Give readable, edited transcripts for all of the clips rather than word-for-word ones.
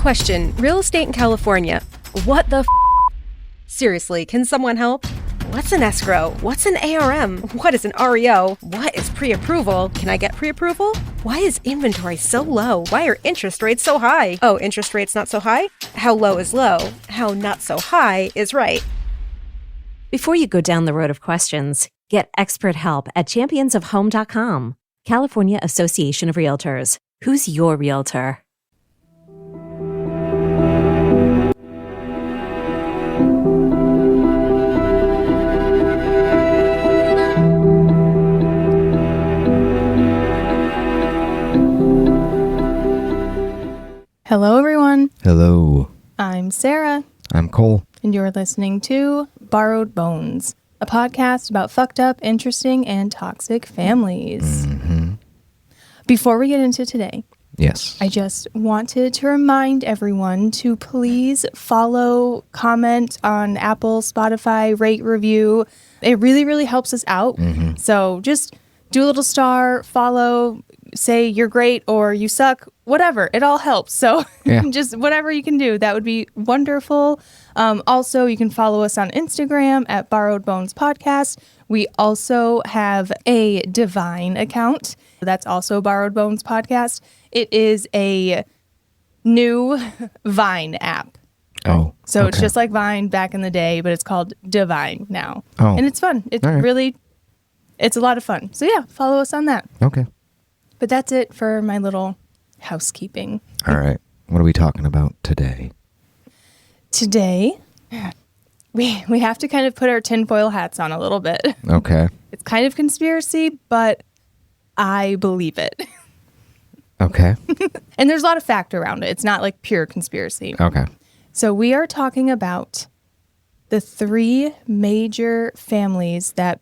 Question. Real estate in California. What the Seriously, can someone help? What's an escrow? What's an ARM? What is an REO? What is pre-approval? Can I get pre-approval? Why is inventory so low? Why are interest rates so high? Oh, interest rates not so high? How low is low? How not so high is right. Before you go down the road of questions, get expert help at championsofhome.com. California Association of Realtors. Who's your realtor? Hello, everyone. Hello. I'm Sarah. I'm Cole. And you're listening to Borrowed Bones, a podcast about fucked up, interesting, and toxic families. Mm-hmm. Before we get into today, yes, I just wanted to remind everyone to please follow, comment on Apple, Spotify, rate, review. It really, really helps us out. Mm-hmm. So just do a little star, follow, say you're great or you suck, whatever. It all helps. So just whatever you can do, that would be wonderful. Also, you can follow us on Instagram at Borrowed Bones Podcast. We also have a Divine account. That's also Borrowed Bones Podcast. It is a new Vine app. Oh, so it's just like Vine back in the day, but it's called Divine now. Oh. And it's fun. It's really, it's a lot of fun. So yeah, follow us on that. Okay. But that's it for my little housekeeping. All right. What are we talking about today? Today, we have to kind of put our tinfoil hats on a little bit. Okay. It's kind of conspiracy, but I believe it. Okay. And there's a lot of fact around it. It's not like pure conspiracy. Okay. So we are talking about the three major families that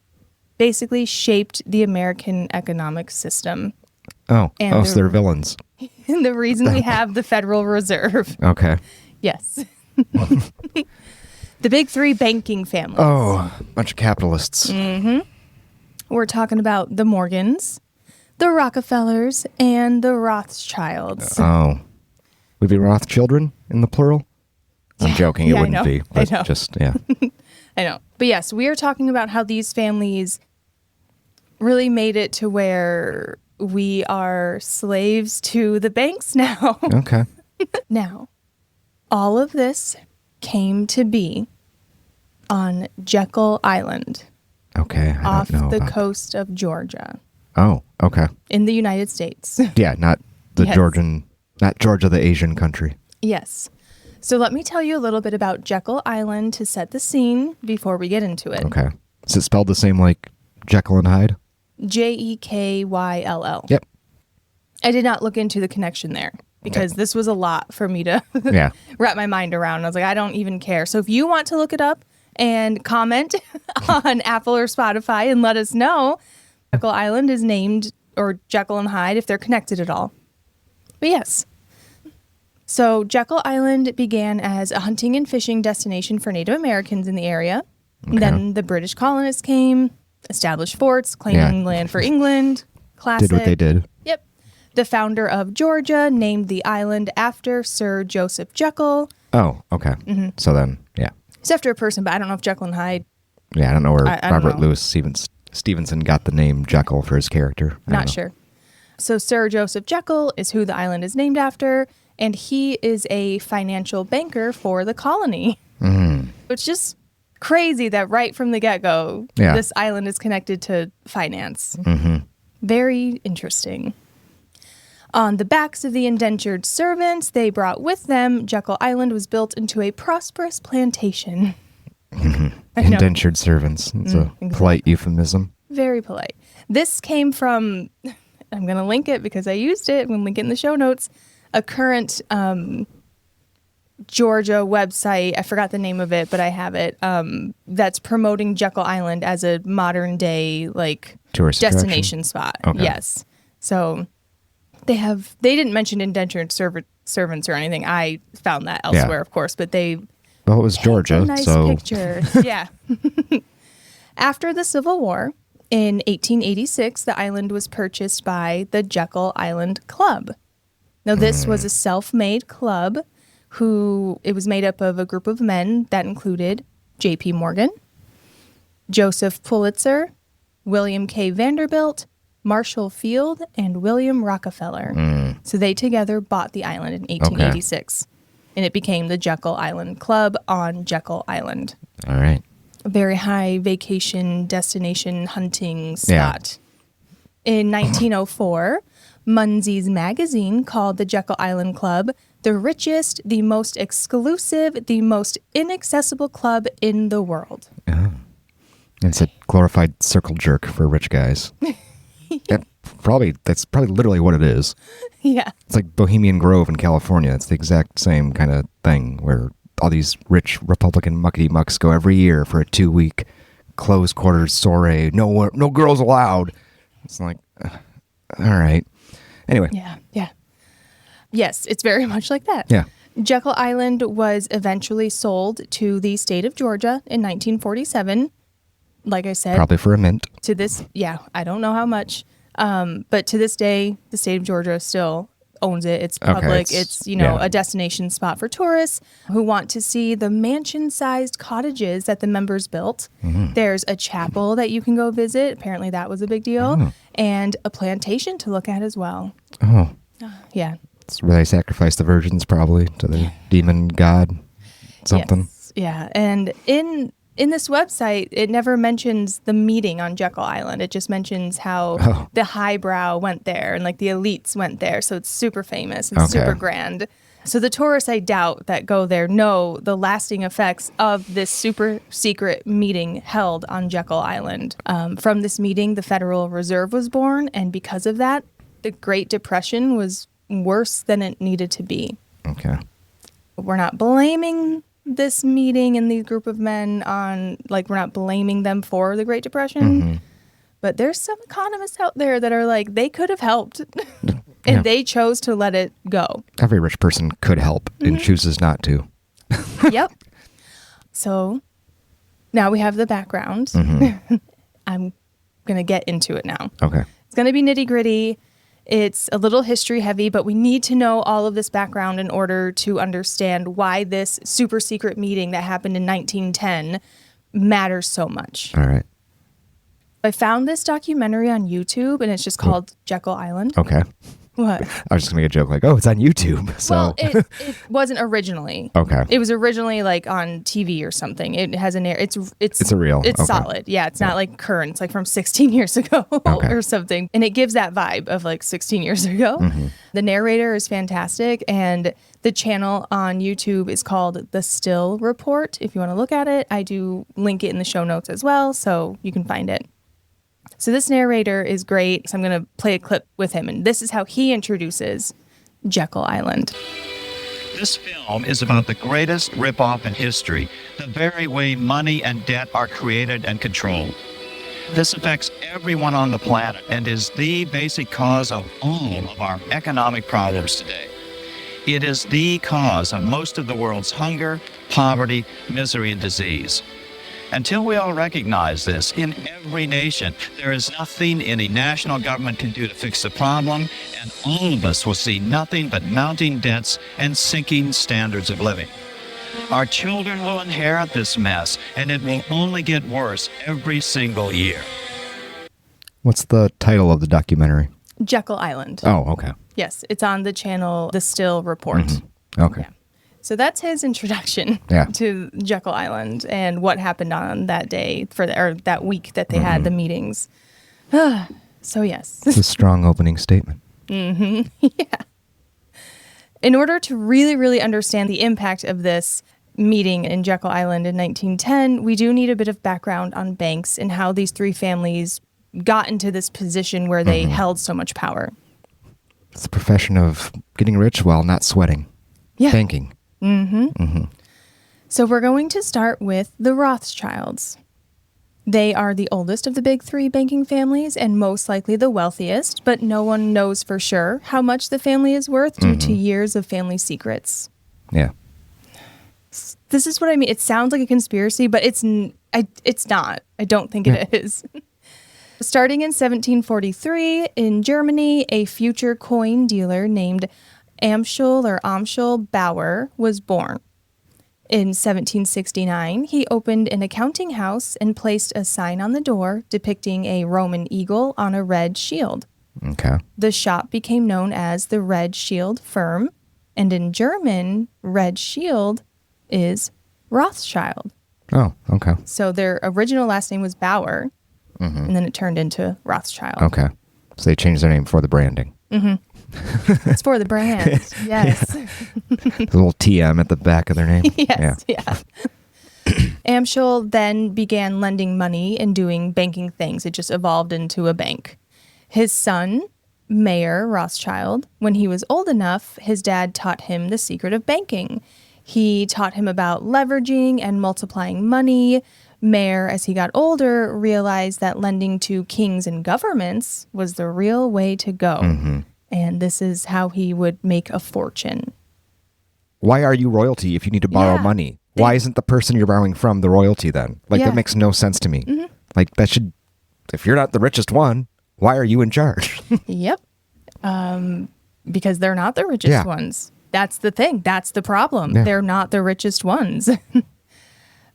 basically shaped the American economic system. Oh, so they're villains. And the reason we have the Federal Reserve. Okay. Yes. The big three banking families. Oh, bunch of capitalists. Mm-hmm. We're talking about the Morgans, the Rockefellers, and the Rothschilds. Oh. Would it be Rothchildren in the plural? I'm joking. It wouldn't be. But I know. Just, yeah. I know. But yes, we are talking about how these families really made it to where we are slaves to the banks now. Okay. Now, all of this came to be on Jekyll Island. Okay. Off the coast of Georgia. Oh, okay. In the United States. Yeah, not the Yes. not Georgia, the Asian country. Yes. So let me tell you a little bit about Jekyll Island to set the scene before we get into it. Okay. Is it spelled the same like Jekyll and Hyde? Jekyll. Yep. I did not look into the connection there because this was a lot for me to wrap my mind around. I was like, I don't even care. So if you want to look it up and comment on Apple or Spotify and let us know, Jekyll Island is named, or Jekyll and Hyde, if they're connected at all. But yes. So Jekyll Island began as a hunting and fishing destination for Native Americans in the area. Okay. Then the British colonists came, established forts, claiming land for England. Classic. Did what they did. Yep. The founder of Georgia named the island after Sir Joseph Jekyll. Oh, okay. Mm-hmm. So then, yeah. It's after a person, but I don't know if Jekyll and Hyde. Yeah, I don't know where I Robert Louis Stevenson got the name Jekyll for his character. Not sure. So Sir Joseph Jekyll is who the island is named after, and he is a financial banker for the colony. Mm-hmm. It's just crazy that right from the get-go, this island is connected to finance. Mm-hmm. Very interesting. On the backs of the indentured servants they brought with them, Jekyll Island was built into a prosperous plantation. Mm-hmm. Indentured servants. It's a polite euphemism. Very polite. This came from, I'm going to link it because I used it. I'm going to link it in the show notes. A current Georgia website, I forgot the name of it, but I have it, that's promoting Jekyll Island as a modern day like tourist destination spot. Okay. Yes. So they didn't mention indentured servants or anything. I found that elsewhere, of course, but they Well, it was Georgia, nice so pictures. Yeah. After the Civil War, in 1886, the island was purchased by the Jekyll Island Club. Now, this was a self-made club who it was made up of a group of men that included J.P. Morgan, Joseph Pulitzer, William K. Vanderbilt, Marshall Field, and William Rockefeller. So they together bought the island in 1886, and it became the Jekyll Island Club on Jekyll Island. All right. A very high vacation destination hunting spot. In 1904, Munsey's magazine called the Jekyll Island Club the richest, the most exclusive, the most inaccessible club in the world. Oh. It's a glorified circle jerk for rich guys. That's probably literally what it is. Yeah. It's like Bohemian Grove in California. It's the exact same kind of thing where all these rich Republican muckety mucks go every year for a 2-week closed quarters soiree. No girls allowed. It's like, all right. Anyway. Yeah. Yes, it's very much like that. Yeah. Jekyll Island was eventually sold to the state of Georgia in 1947. Like I said. Probably for a mint. To this, I don't know how much. But to this day, the state of Georgia still owns it. It's public. Okay, it's a destination spot for tourists who want to see the mansion-sized cottages that the members built. Mm-hmm. There's a chapel that you can go visit. Apparently that was a big deal. Oh. And a plantation to look at as well. Oh. Yeah. It's where they sacrifice the virgins probably to the demon god something. Yes. Yeah. And in this website, it never mentions the meeting on Jekyll Island. It just mentions how the highbrow went there and like the elites went there. So it's super famous and super grand. So the tourists, I doubt, that go there know the lasting effects of this super secret meeting held on Jekyll Island. From this meeting, the Federal Reserve was born. And because of that, the Great Depression was worse than it needed to be. Okay. We're not blaming this meeting and the group of men on, we're not blaming them for the Great Depression, mm-hmm. but there's some economists out there that are like, they could have helped, and they chose to let it go. Every rich person could help and chooses not to. Yep. So now we have the background. Mm-hmm. I'm going to get into it now. Okay. It's going to be nitty gritty. It's a little history heavy, but we need to know all of this background in order to understand why this super secret meeting that happened in 1910 matters so much. All right. I found this documentary on YouTube, and it's just called Jekyll Island. Okay. What? I was just going to make a joke like, it's on YouTube. So. Well, it wasn't originally. Okay. It was originally on TV or something. It has an air. It's a real. It's solid. Yeah, it's not current. It's from 16 years ago or something. And it gives that vibe of 16 years ago. Mm-hmm. The narrator is fantastic, and the channel on YouTube is called The Still Report. If you want to look at it, I do link it in the show notes as well, so you can find it. So this narrator is great. So I'm going to play a clip with him. And this is how he introduces Jekyll Island. This film is about the greatest ripoff in history, the very way money and debt are created and controlled. This affects everyone on the planet and is the basic cause of all of our economic problems today. It is the cause of most of the world's hunger, poverty, misery, and disease. Until we all recognize this, in every nation, there is nothing any national government can do to fix the problem, and all of us will see nothing but mounting debts and sinking standards of living. Our children will inherit this mess, and it will only get worse every single year. What's the title of the documentary? Jekyll Island. Oh, okay. Yes, it's on the channel The Still Report. Mm-hmm. Okay. Yeah. So that's his introduction to Jekyll Island and what happened on that day or that week that they had the meetings. So yes. It's a strong opening statement. Mm-hmm. Yeah. In order to really, really understand the impact of this meeting in Jekyll Island in 1910, we do need a bit of background on banks and how these three families got into this position where they held so much power. It's the profession of getting rich while not sweating. Yeah. Banking. Mm-hmm. Mm-hmm. So we're going to start with the Rothschilds. They are the oldest of the big three banking families and most likely the wealthiest, but no one knows for sure how much the family is worth due to years of family secrets. Yeah. This is what I mean. It sounds like a conspiracy, but it's not. I don't think it is. Starting in 1743, in Germany, a future coin dealer named Amschel Bauer was born. In 1769, he opened an accounting house and placed a sign on the door depicting a Roman eagle on a red shield. Okay. The shop became known as the Red Shield Firm, and in German, Red Shield is Rothschild. Oh, okay. So their original last name was Bauer, and then it turned into Rothschild. Okay. So they changed their name for the branding. It's for the brand. Yes. The little TM at the back of their name. Yes. Yeah. Amschel then began lending money and doing banking things. It just evolved into a bank. His son, Mayer Rothschild, when he was old enough, his dad taught him the secret of banking. He taught him about leveraging and multiplying money. Mayer, as he got older, realized that lending to kings and governments was the real way to go. And this is how he would make a fortune. Why are you royalty if you need to borrow money? Why isn't the person you're borrowing from the royalty then? Like, that makes no sense to me. Like, that should, if you're not the richest one, why are you in charge? Yep. Because they're not the richest ones. That's the thing. That's the problem. Yeah. They're not the richest ones.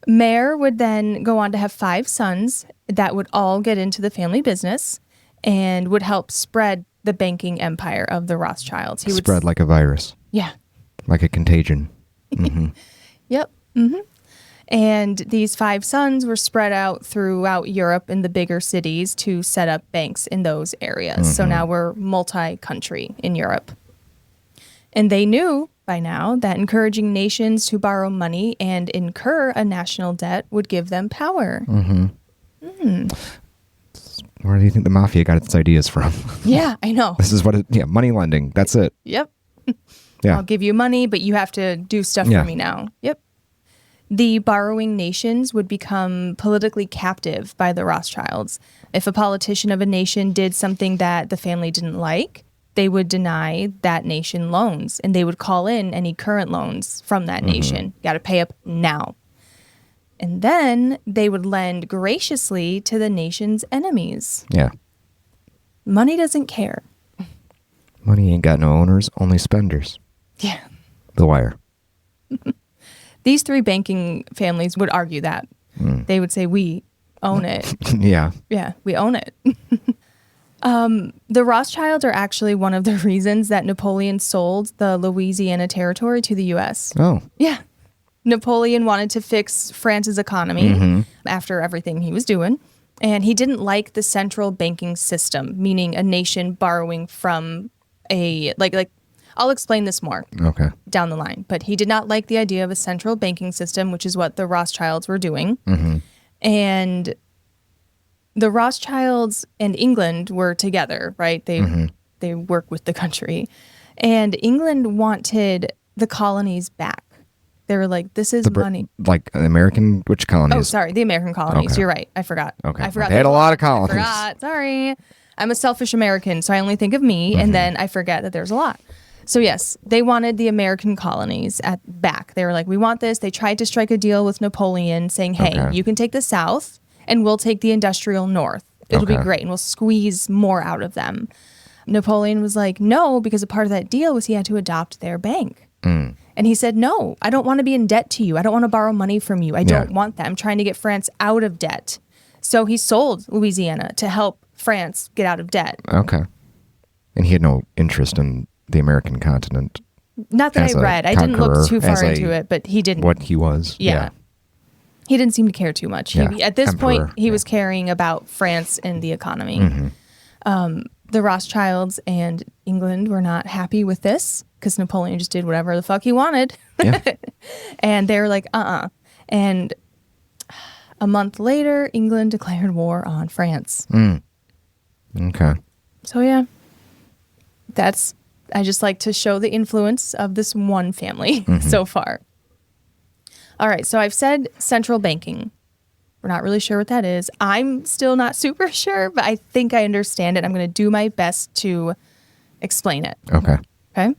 Mayer would then go on to have 5 sons that would all get into the family business and would help spread the banking empire of the Rothschilds. He would spread like a virus. Yeah. Like a contagion. Yep. And these 5 sons were spread out throughout Europe in the bigger cities to set up banks in those areas. So now we're multi-country in Europe. And they knew by now that encouraging nations to borrow money and incur a national debt would give them power. Where do you think the mafia got its ideas from? Yeah, I know. This is what money lending. That's it. Yep. Yeah. I'll give you money, but you have to do stuff for me now. Yep. The borrowing nations would become politically captive by the Rothschilds. If a politician of a nation did something that the family didn't like, they would deny that nation loans, and they would call in any current loans from that nation. Got to pay up now. And then they would lend graciously to the nation's enemies. Yeah. Money doesn't care. Money ain't got no owners, only spenders. Yeah. The Wire. These 3 banking families would argue that. They would say, we own it. Yeah. Yeah, we own it. The Rothschilds are actually one of the reasons that Napoleon sold the Louisiana Territory to the U.S. Oh. Yeah. Napoleon wanted to fix France's economy after everything he was doing. And he didn't like the central banking system, meaning a nation borrowing from a, like I'll explain this more down the line. But he did not like the idea of a central banking system, which is what the Rothschilds were doing. And the Rothschilds and England were together, right? They work with the country. And England wanted the colonies back. They were like, this is money. Like American, which colonies? Oh, sorry, the American colonies. Okay. You're right. I forgot. Okay. I forgot. They had a lot of colonies. I forgot. Sorry. I'm a selfish American, so I only think of me, and then I forget that there's a lot. So yes, they wanted the American colonies back. They were like, we want this. They tried to strike a deal with Napoleon saying, hey, you can take the South, and we'll take the industrial North. It'll be great, and we'll squeeze more out of them. Napoleon was like, no, because a part of that deal was he had to adopt their bank. And he said, no, I don't want to be in debt to you. I don't want to borrow money from you. I don't want that. I'm trying to get France out of debt. So he sold Louisiana to help France get out of debt. Okay. And he had no interest in the American continent. Not that I read. I didn't look too far into it, but he didn't. What he was. Yeah. He didn't seem to care too much. At this point, he was caring about France and the economy. The Rothschilds and England were not happy with this because Napoleon just did whatever the fuck he wanted. And they were like, And a month later, England declared war on France. Okay. So yeah, I just like to show the influence of this one family so far. All right, so I've said central banking. We're not really sure what that is. I'm still not super sure, but I think I understand it. I'm going to do my best to explain it. Okay. Okay?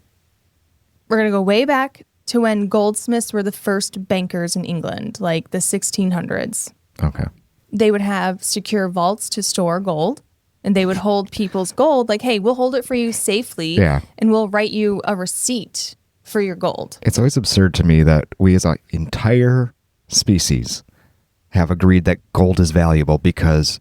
We're going to go way back to when goldsmiths were the first bankers in England, like the 1600s. Okay. They would have secure vaults to store gold, And they would hold people's gold like, hey, we'll hold it for you safely. Yeah. And we'll write you a receipt for your gold. It's always absurd to me that we as an entire species have agreed that gold is valuable because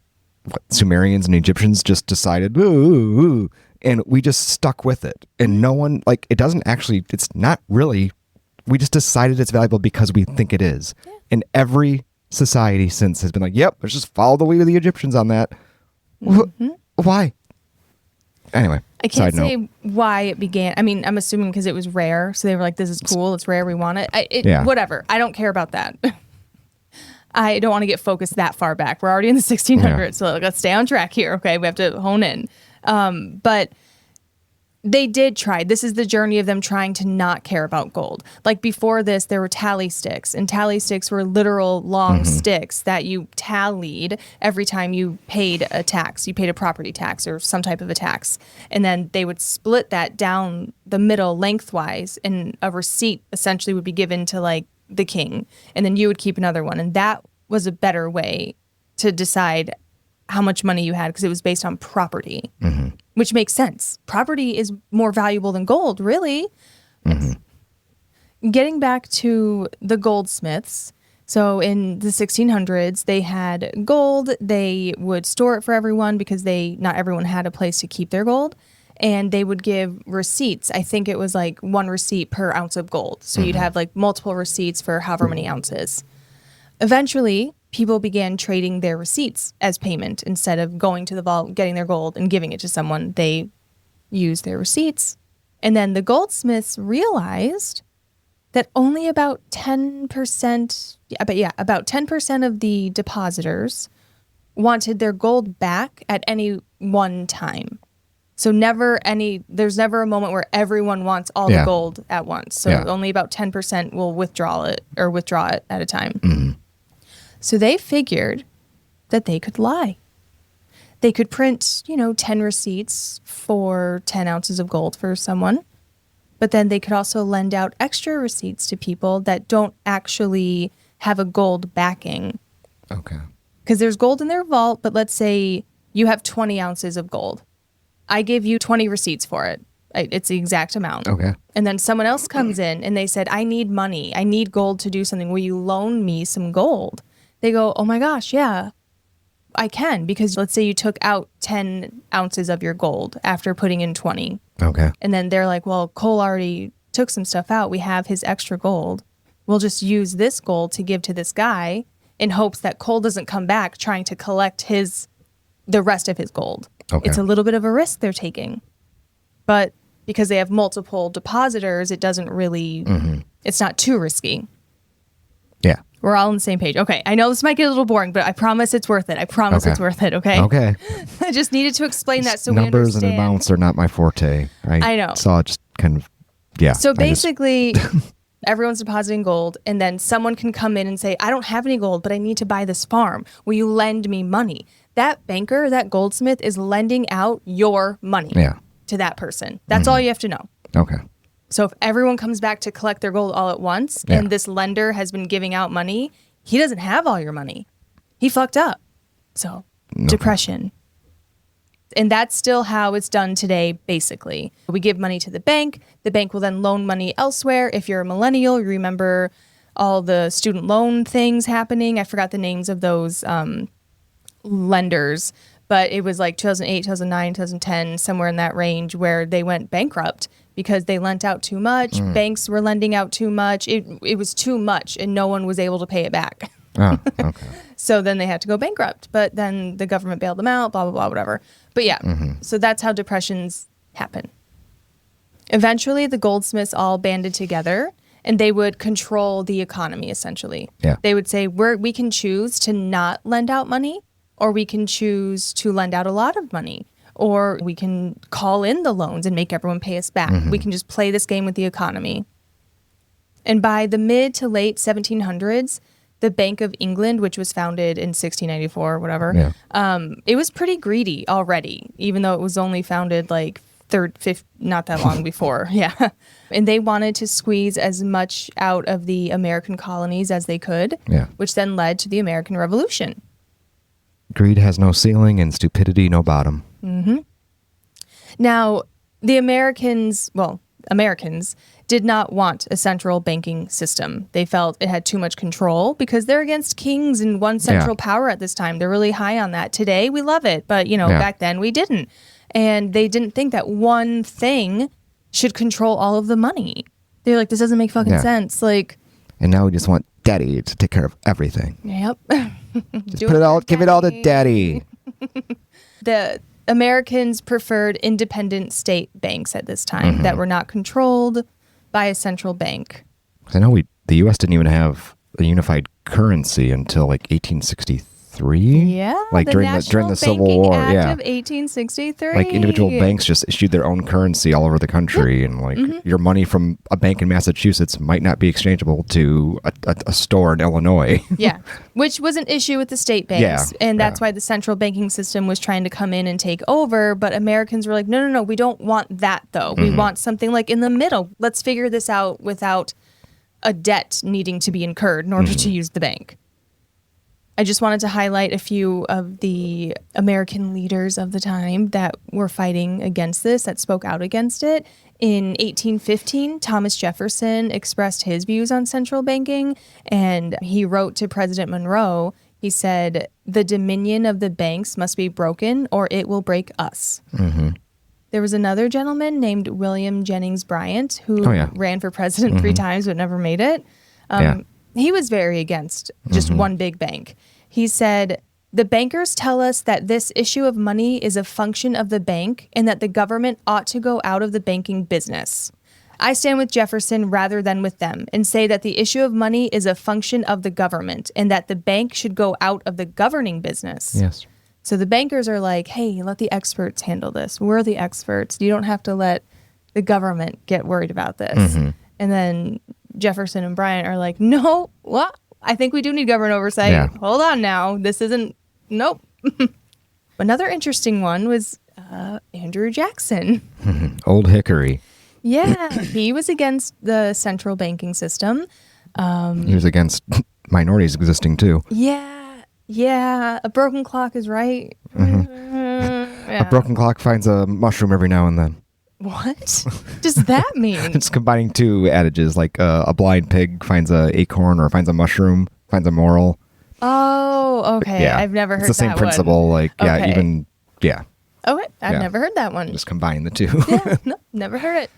Sumerians and Egyptians just decided, ooh, and we just stuck with it. And no one, like, it doesn't actually, it's not really, we just decided it's valuable because we think it is. Yeah. And every society since has been like, yep, let's just follow the lead of the Egyptians on that. Mm-hmm. Why? Anyway, I can't say why it began. I mean, I'm assuming because it was rare. So they were like, this is cool. It's rare. We want it. Whatever. I don't care about that. I don't want to get focused that far back. We're already in the 1600s. So let's stay on track here. Okay. We have to hone in. But they did try. This is the journey of them trying to not care about gold. Like before this, there were tally sticks, and tally sticks were literal long sticks that you tallied every time you paid a tax. You paid a property tax or some type of a tax. And then they would split that down the middle lengthwise, and a receipt essentially would be given to like the king. And then you would keep another one. And that was a better way to decide how much money you had because it was based on property. Which makes sense. Property is more valuable than gold, really. Getting back to the goldsmiths. So in the 1600s, they had gold. They would store it for everyone because not everyone had a place to keep their gold. And they would give receipts. I think it was like one receipt per ounce of gold. So you'd have like multiple receipts for however many ounces. Eventually, people began trading their receipts as payment instead of going to the vault, getting their gold, and giving it to someone. They used their receipts. And then the goldsmiths realized that only about 10%, about 10% of the depositors wanted their gold back at any one time. So there's never a moment where everyone wants all the gold at once. So only about 10% will withdraw it at a time. So they figured that they could lie. They could print, 10 receipts for 10 ounces of gold for someone, but then they could also lend out extra receipts to people that don't actually have a gold backing. Okay. Because there's gold in their vault, but let's say you have 20 ounces of gold. I give you 20 receipts for it. It's the exact amount. Okay. And then someone else comes in and they said, I need money. I need gold to do something. Will you loan me some gold? They go, oh my gosh, yeah, I can. Because let's say you took out 10 ounces of your gold after putting in 20. Okay. And then they're like, well, Cole already took some stuff out. We have his extra gold. We'll just use this gold to give to this guy in hopes that Cole doesn't come back trying to collect the rest of his gold. Okay. It's a little bit of a risk they're taking. But because they have multiple depositors, it doesn't really, it's not too risky. Yeah. We're all on the same page. Okay. I know this might get a little boring, but I promise it's worth it. I promise it's worth it. Okay. Okay. I just needed to explain that so numbers we understand. and amounts are not my forte. I know. Saw it just kind of, So basically, everyone's depositing gold, and then someone can come in and say, I don't have any gold, but I need to buy this farm. Will you lend me money? That banker, that goldsmith is lending out your money to that person. That's all you have to know. Okay. So if everyone comes back to collect their gold all at once and this lender has been giving out money, he doesn't have all your money. He fucked up. So depression. And that's still how it's done today, basically. We give money to the bank. The bank will then loan money elsewhere. If you're a millennial, you remember all the student loan things happening. I forgot the names of those lenders, but it was like 2008, 2009, 2010, somewhere in that range where they went bankrupt because they lent out too much. Banks were lending out too much. It was too much and no one was able to pay it back. Oh, okay. So then they had to go bankrupt, but then the government bailed them out, blah, blah, blah, whatever. But so that's how depressions happen. Eventually, the goldsmiths all banded together and they would control the economy, essentially. Yeah. They would say, we can choose to not lend out money, or we can choose to lend out a lot of money, or we can call in the loans and make everyone pay us back. We can just play this game with the economy. And by the mid to late 1700s, the Bank of England, which was founded in 1694 or whatever, it was pretty greedy already, even though it was only founded like not that long before. And they wanted to squeeze as much out of the American colonies as they could, which then led to the American Revolution. Greed has no ceiling and stupidity no bottom. Now, the Americans did not want a central banking system. They felt it had too much control because they're against kings and one central power at this time. They're really high on that. Today, we love it. But, back then we didn't. And they didn't think that one thing should control all of the money. They're like, this doesn't make fucking sense. Like, and now we just want daddy to take care of everything. Yep. Just give it all to daddy. The Americans preferred independent state banks at this time that were not controlled by a central bank. I know the U.S. didn't even have a unified currency until like 1863. Yeah, like during the Civil War. Act Yeah, of 1863. Like individual banks just issued their own currency all over the country, and like your money from a bank in Massachusetts might not be exchangeable to a store in Illinois. Yeah, which was an issue with the state banks, and that's why the central banking system was trying to come in and take over. But Americans were like, no, we don't want that though. We want something like in the middle. Let's figure this out without a debt needing to be incurred in order to use the bank. I just wanted to highlight a few of the American leaders of the time that were fighting against this, that spoke out against it. In 1815, Thomas Jefferson expressed his views on central banking, and he wrote to President Monroe. He said, "The dominion of the banks must be broken or it will break us." There was another gentleman named William Jennings Bryant who ran for president 3 times but never made it. He was very against just one big bank. He said, "The bankers tell us that this issue of money is a function of the bank and that the government ought to go out of the banking business. I stand with Jefferson rather than with them and say that the issue of money is a function of the government and that the bank should go out of the governing business." Yes. So the bankers are like, hey, let the experts handle this. We're the experts. You don't have to let the government get worried about this. And then Jefferson and Bryant are like, no, what? I think we do need government oversight. Yeah. Hold on now. This isn't, nope. Another interesting one was Andrew Jackson. Old Hickory. Yeah, he was against the central banking system. He was against minorities existing too. Yeah. A broken clock is right. A broken clock finds a mushroom every now and then. What does that mean? It's combining 2 adages, like a blind pig finds a acorn or finds a mushroom, finds a moral. Oh, okay. I've never heard that. It's the same principle. One. Okay, I've never heard that one. Just combine the 2. No, never heard it.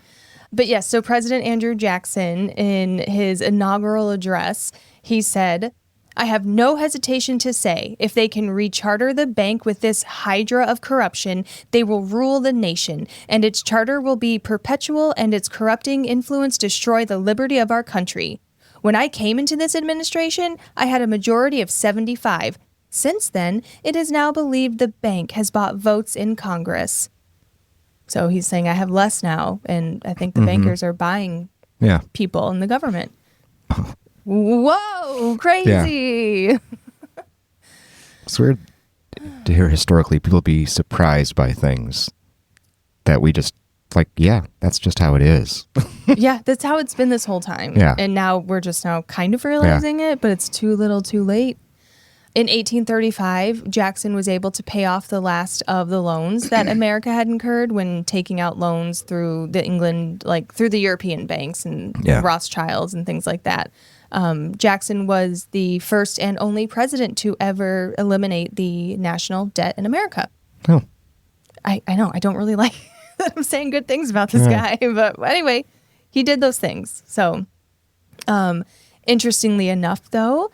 But yes, so President Andrew Jackson, in his inaugural address, he said, "I have no hesitation to say, if they can recharter the bank with this hydra of corruption, they will rule the nation, and its charter will be perpetual and its corrupting influence destroy the liberty of our country. When I came into this administration, I had a majority of 75. Since then, it is now believed the bank has bought votes in Congress." So he's saying, I have less now, and I think the bankers are buying people in the government. Whoa, crazy. Yeah. It's weird to hear historically people be surprised by things that we just like, that's just how it is. Yeah, that's how it's been this whole time. Yeah. And now we're just now kind of realizing it, but it's too little too late. In 1835, Jackson was able to pay off the last of the loans that America had incurred when taking out loans through through the European banks and Rothschilds and things like that. Jackson was the first and only president to ever eliminate the national debt in America. Oh. I know. I don't really like that I'm saying good things about this guy. But anyway, he did those things. So interestingly enough, though,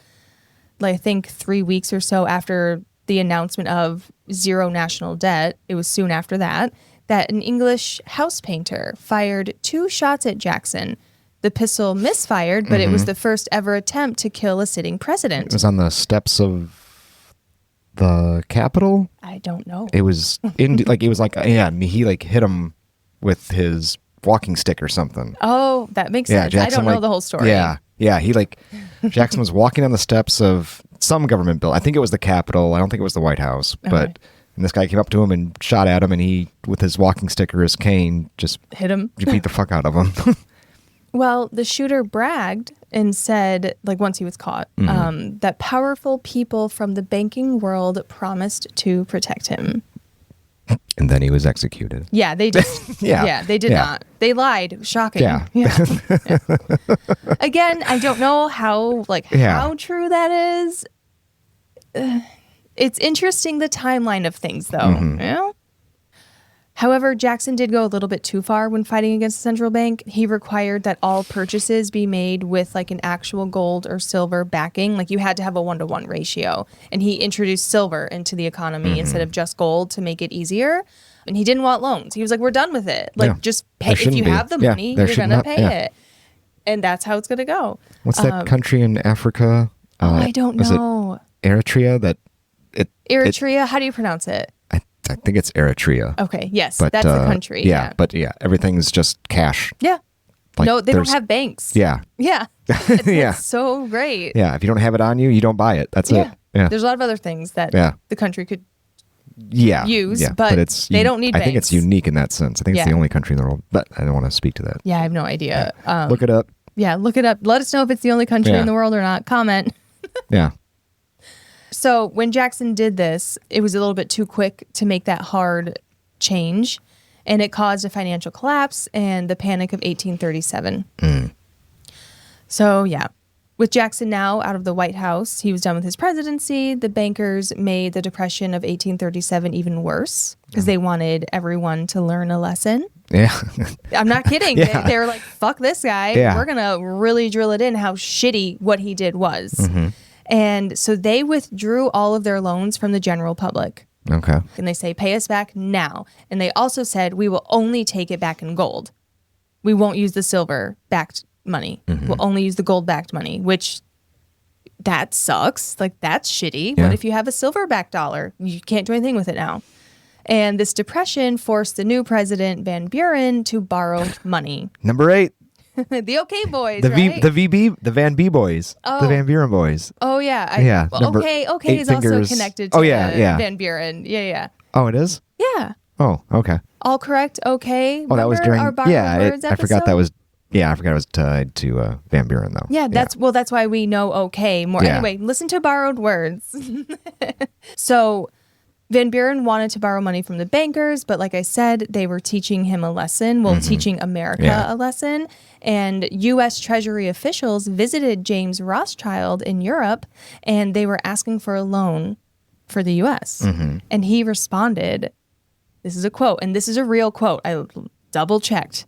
I think 3 weeks or so after the announcement of zero national debt, it was soon after that an English house painter fired 2 shots at Jackson. The pistol misfired, but it was the first ever attempt to kill a sitting president. It was on the steps of the Capitol? I don't know. It was he hit him with his walking stick or something. Oh, that makes sense. Jackson, I don't know the whole story. Yeah, Jackson was walking on the steps of some government building. I think it was the Capitol. I don't think it was the White House. But and this guy came up to him and shot at him, and he, with his walking stick or his cane, just hit him. Beat the fuck out of him. Well, the shooter bragged and said, once he was caught, that powerful people from the banking world promised to protect him. And then he was executed. Yeah, they did. They did not. They lied. Shocking. Yeah. Again, I don't know how true that is. It's interesting, the timeline of things, though. Mm-hmm. You know? However, Jackson did go a little bit too far when fighting against the central bank. He required that all purchases be made with like an actual gold or silver backing. Like you had to have a 1-to-1 ratio. And he introduced silver into the economy instead of just gold to make it easier. And he didn't want loans. He was like, we're done with it. Like just pay. If you have the money, you're going to pay it. And that's how it's going to go. What's that country in Africa? I don't know. Eritrea? Eritrea? How do you pronounce it? I think it's Eritrea. Okay, yes, but, that's the country. But everything's just cash. Yeah. Like, no, they don't have banks. Yeah. Yeah. It's so great. Yeah, if you don't have it on you, you don't buy it. That's it. Yeah. There's a lot of other things that the country could use, but they don't need banks. I think it's unique in that sense. I think it's the only country in the world, but I don't want to speak to that. Yeah, I have no idea. Look it up. Yeah, look it up. Let us know if it's the only country in the world or not. Comment. Yeah. So when Jackson did this, it was a little bit too quick to make that hard change, and it caused a financial collapse and the Panic of 1837. So, with Jackson now out of the White House, he was done with his presidency. The bankers made the Depression of 1837 even worse because they wanted everyone to learn a lesson. Yeah. I'm not kidding. They were like, fuck this guy. Yeah. We're going to really drill it in how shitty what he did was. Mm-hmm. And so they withdrew all of their loans from the general public. Okay. And they say, pay us back now. And they also said, we will only take it back in gold. We won't use the silver-backed money. Mm-hmm. We'll only use the gold-backed money, which that sucks. Like, that's shitty. Yeah. What if you have a silver-backed dollar? You can't do anything with it now. And this depression forced the new president, Van Buren, to borrow money. Number 8. The OK Boys, the Van B Boys, the Van Buren Boys. Oh yeah, OK is also connected to Van Buren. Yeah. Oh, it is. Yeah. Oh, okay. All correct. OK. Oh, that was during. Our words I forgot that was. Yeah, I forgot it was tied to Van Buren though. Yeah, that's why we know OK more. Yeah. Anyway, listen to Borrowed Words. So Van Buren wanted to borrow money from the bankers, but like I said, they were teaching him a lesson, teaching America a lesson. And U.S. Treasury officials visited James Rothschild in Europe, and they were asking for a loan for the U.S. And he responded, this is a quote, and this is a real quote. I double-checked.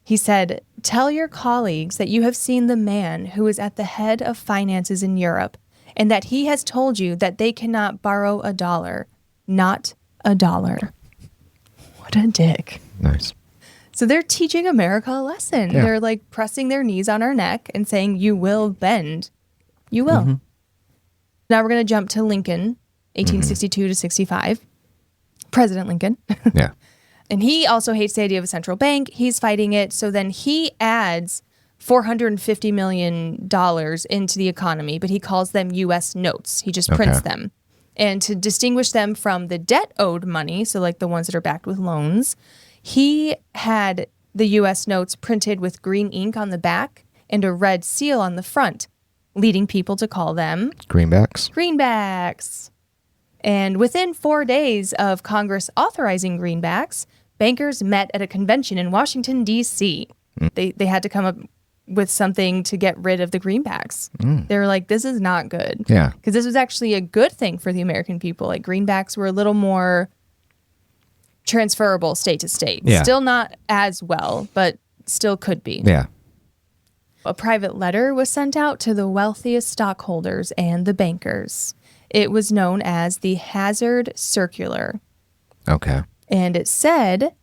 He said, "Tell your colleagues that you have seen the man who is at the head of finances in Europe, and that he has told you that they cannot borrow a dollar. Not a dollar." What a dick. Nice. So they're teaching America a lesson. Yeah. They're like pressing their knees on our neck and saying, you will bend. You will. Now we're going to jump to Lincoln, 1862 to 65. President Lincoln. Yeah. And he also hates the idea of a central bank. He's fighting it. So then he adds $450 million into the economy, but he calls them U.S. notes. He just prints them. And to distinguish them from the debt owed money, so like the ones that are backed with loans, he had the U.S. notes printed with green ink on the back and a red seal on the front, leading people to call them greenbacks. And within 4 days of Congress authorizing greenbacks, bankers met at a convention in Washington, D.C. They had to come up with something to get rid of the greenbacks. They were like, this is not good. Yeah. Because this was actually a good thing for the American people. Like, greenbacks were a little more transferable state to state. Yeah. Still not as well, but still could be. Yeah. A private letter was sent out to the wealthiest stockholders and the bankers. It was known as the Hazard Circular. Okay. And it said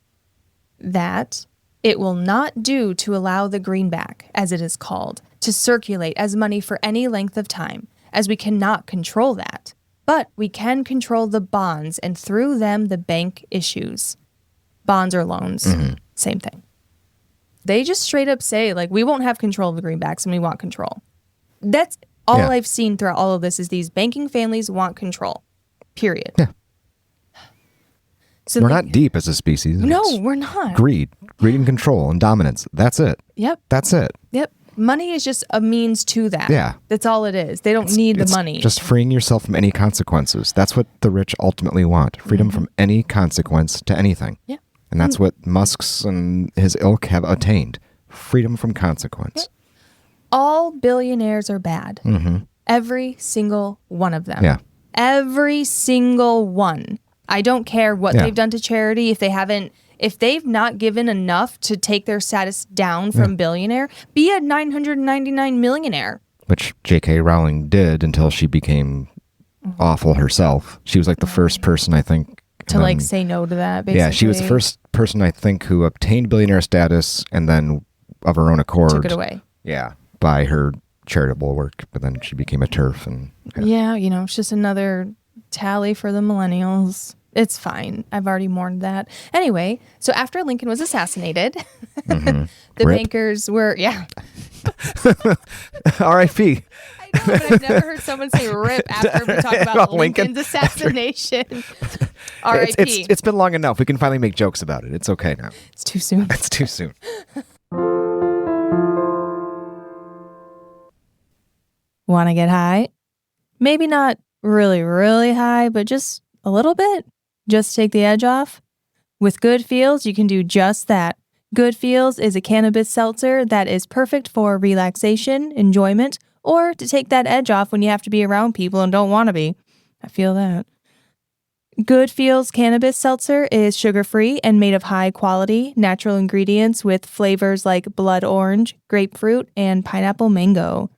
that it will not do to allow the greenback, as it is called, to circulate as money for any length of time, as we cannot control that. But we can control the bonds, and through them, the bank issues. Bonds or loans, same thing. They just straight up say, like, we won't have control of the greenbacks, and we want control. That's all I've seen throughout all of this is these banking families want control, period. Yeah. So we're not deep as a species. No, we're not. Greed and control and dominance. That's it. Yep. That's it. Yep. money is just a means to that. Yeah. That's all it is. They don't need the money. Just freeing yourself from any consequences. That's what the rich ultimately want. Freedom from any consequence to anything. Yeah. And that's what Musk's and his ilk have attained. Freedom from consequence. Yeah. All billionaires are bad. Mm-hmm. Every single one of them. Yeah. Every single one. I don't care what they've done to charity. If they've not given enough to take their status down from billionaire, be a 999 millionaire. Which J.K. Rowling did until she became awful herself. She was like the first person, I think, to like say no to that, basically. Yeah, she was the first person, I think, who obtained billionaire status and then of her own accord took it away. Yeah, by her charitable work. But then she became a TERF. And yeah, it's just another tally for the millennials. It's fine. I've already mourned that. Anyway, so after Lincoln was assassinated, the bankers were, R.I.P. I know, but I've never heard someone say rip after we talk about Lincoln's assassination. R.I.P. It's been long enough. We can finally make jokes about it. It's okay now. It's too soon. It's too soon. Want to get high? Maybe not really, really high, but just a little bit? Just take the edge off? With Good Feels, you can do just that. Good Feels is a cannabis seltzer that is perfect for relaxation, enjoyment, or to take that edge off when you have to be around people and don't want to be. I feel that. Good Feels Cannabis Seltzer is sugar-free and made of high-quality, natural ingredients with flavors like blood orange, grapefruit, and pineapple mango.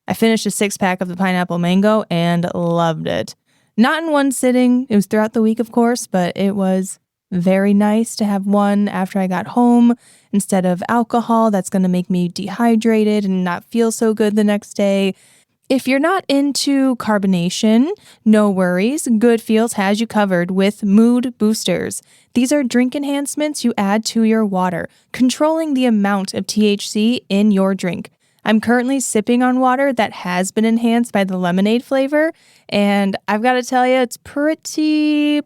I finished a 6-pack of the pineapple mango and loved it. Not in one sitting. It was throughout the week, of course, but it was very nice to have one after I got home instead of alcohol. That's going to make me dehydrated and not feel so good the next day. If you're not into carbonation, no worries. Good Feels has you covered with mood boosters. These are drink enhancements you add to your water, controlling the amount of THC in your drink. I'm currently sipping on water that has been enhanced by the lemonade flavor, and I've got to tell you, it's pretty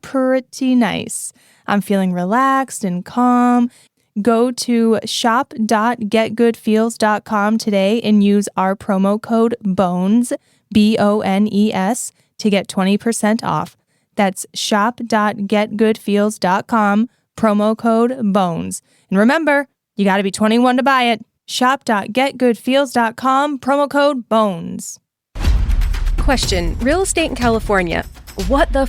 nice. I'm feeling relaxed and calm. Go to shop.getgoodfeels.com today and use our promo code BONES, BONES, to get 20% off. That's shop.getgoodfeels.com, promo code BONES. And remember, you got to be 21 to buy it. Shop.getgoodfeels.com, promo code BONES. Question: real estate in California. What the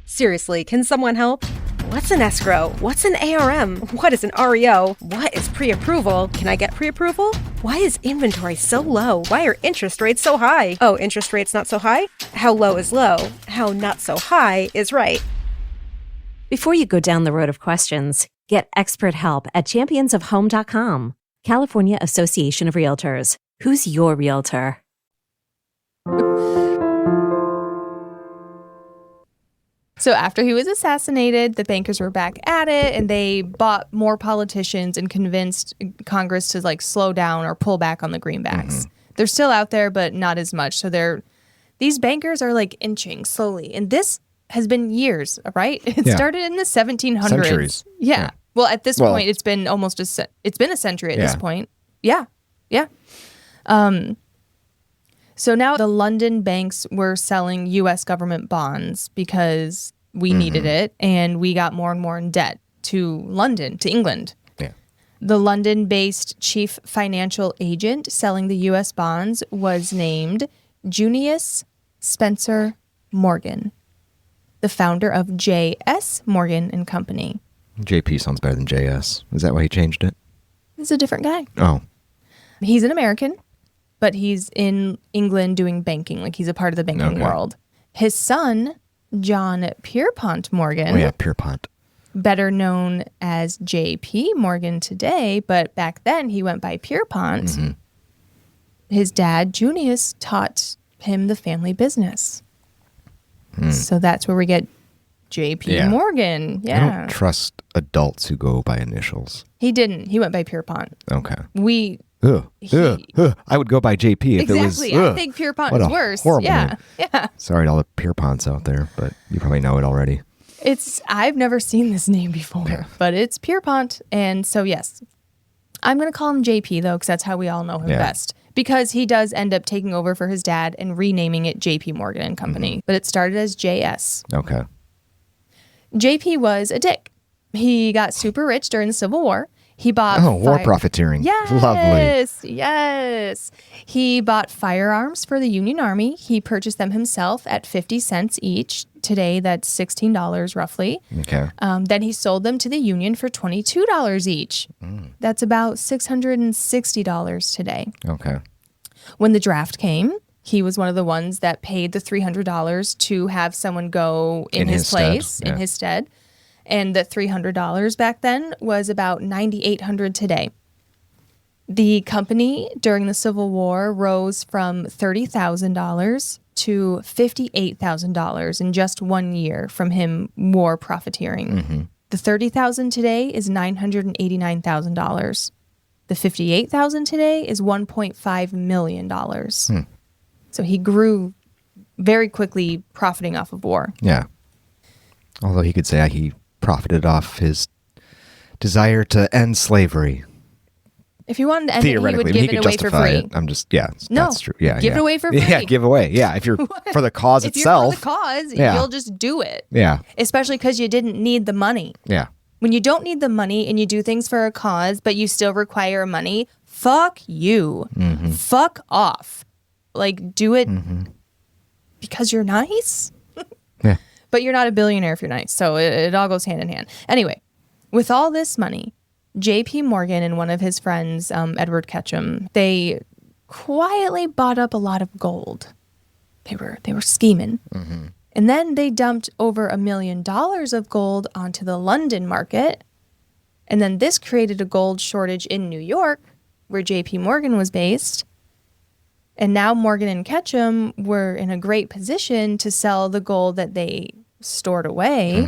Seriously, can someone help? What's an escrow? What's an ARM? What is an REO? What is pre-approval? Can I get pre-approval? Why is inventory so low? Why are interest rates so high? Oh, interest rates not so high? How low is low? How not so high is right? Before you go down the road of questions, get expert help at championsofhome.com. California Association of Realtors. Who's your realtor? So after he was assassinated, the bankers were back at it, and they bought more politicians and convinced Congress to slow down or pull back on the greenbacks. They're still out there, but not as much. So these bankers are inching slowly, and this has been years, right? It started in the 1700s. Centuries. Yeah. Well, at this point, it's been almost it's been a century at this point. Yeah. So now the London banks were selling U.S. government bonds because we needed it, and we got more and more in debt to London, to England. Yeah. The London-based chief financial agent selling the U.S. bonds was named Junius Spencer Morgan, the founder of J.S. Morgan and Company. JP sounds better than JS. Is that why he changed it? He's a different guy. Oh. He's an American, but he's in England doing banking. He's a part of the banking world. His son, John Pierpont Morgan. Oh, yeah, Pierpont. Better known as J.P. Morgan today, but back then he went by Pierpont. His dad, Junius, taught him the family business. So that's where we get J.P. Morgan. Yeah. I don't trust adults who go by initials. He didn't. He went by Pierpont. Okay. I would go by JP if it was. Exactly. I think Pierpont is worse. Horrible name. Yeah. Sorry to all the Pierponts out there, but you probably know it already. I've never seen this name before, but it's Pierpont. And so, yes. I'm going to call him JP, though, because that's how we all know him best. Because he does end up taking over for his dad and renaming it JP Morgan and Company. But it started as JS. Okay. JP was a dick. He got super rich during the Civil War. He bought war profiteering. Yes, Lovely. Yes. He bought firearms for the Union Army. He purchased them himself at 50 cents each. Today, that's $16 roughly. Okay. Then he sold them to the Union for $22 each. That's about $660 today. Okay. When the draft came, he was one of the ones that paid the $300 to have someone go in his place, in his stead. And the $300 back then was about $9,800 today. The company during the Civil War rose from $30,000 to $58,000 in just 1 year from him war profiteering. The $30,000 today is $989,000. The $58,000 today is $1.5 million. So he grew very quickly profiting off of war. Yeah. Although he could say he profited off his desire to end slavery. If he wanted to end it, he would give it away for free. I'm just, that's true. Yeah, give it away for free. Yeah, give away. Yeah, if you're for the cause itself. If you're for the cause, you'll just do it. Yeah. Especially because you didn't need the money. Yeah. When you don't need the money and you do things for a cause, but you still require money, fuck you. Fuck off. Like, do it because you're nice. Yeah. But you're not a billionaire if you're nice. So it all goes hand in hand. Anyway, with all this money, J.P. Morgan and one of his friends, Edward Ketchum, they quietly bought up a lot of gold. They were scheming. And then they dumped over $1 million of gold onto the London market. And then this created a gold shortage in New York, where J.P. Morgan was based. And now Morgan and Ketchum were in a great position to sell the gold that they stored away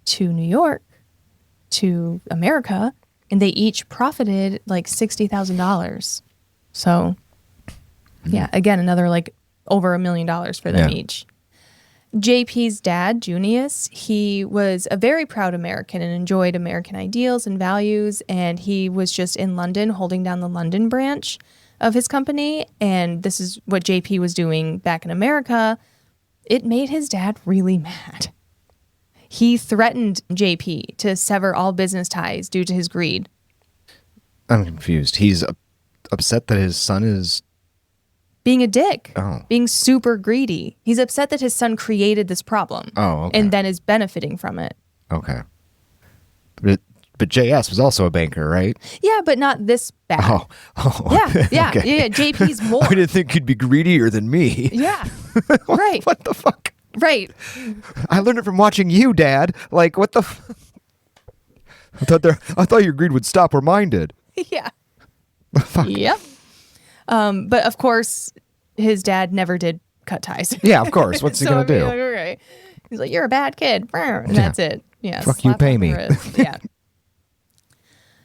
to New York, to America, and they each profited like $60,000. So, yeah, again, another like over $1 million for them each. JP's dad, Junius, he was a very proud American and enjoyed American ideals and values, and he was just in London holding down the London branch of his company, and this is what JP was doing back in America. It made his dad really mad. He threatened JP to sever all business ties due to his greed. I'm confused. He's upset that his son is being a dick, Oh. being super greedy. He's upset that his son created this problem and then is benefiting from it. Okay. But JS was also a banker, right? Yeah, but not this bad. Oh. Yeah. Okay. JP's more. I didn't think he'd be greedier than me. Yeah, right. What the fuck? Right. I learned it from watching you, Dad. Like, what the I thought your greed would stop where mine did. Yeah. Fuck. Yep. But of course, his dad never did cut ties. Yeah, of course. What's he going to do? Like, okay. He's like, you're a bad kid. And that's it. Yeah. Fuck you, pay me. Yeah.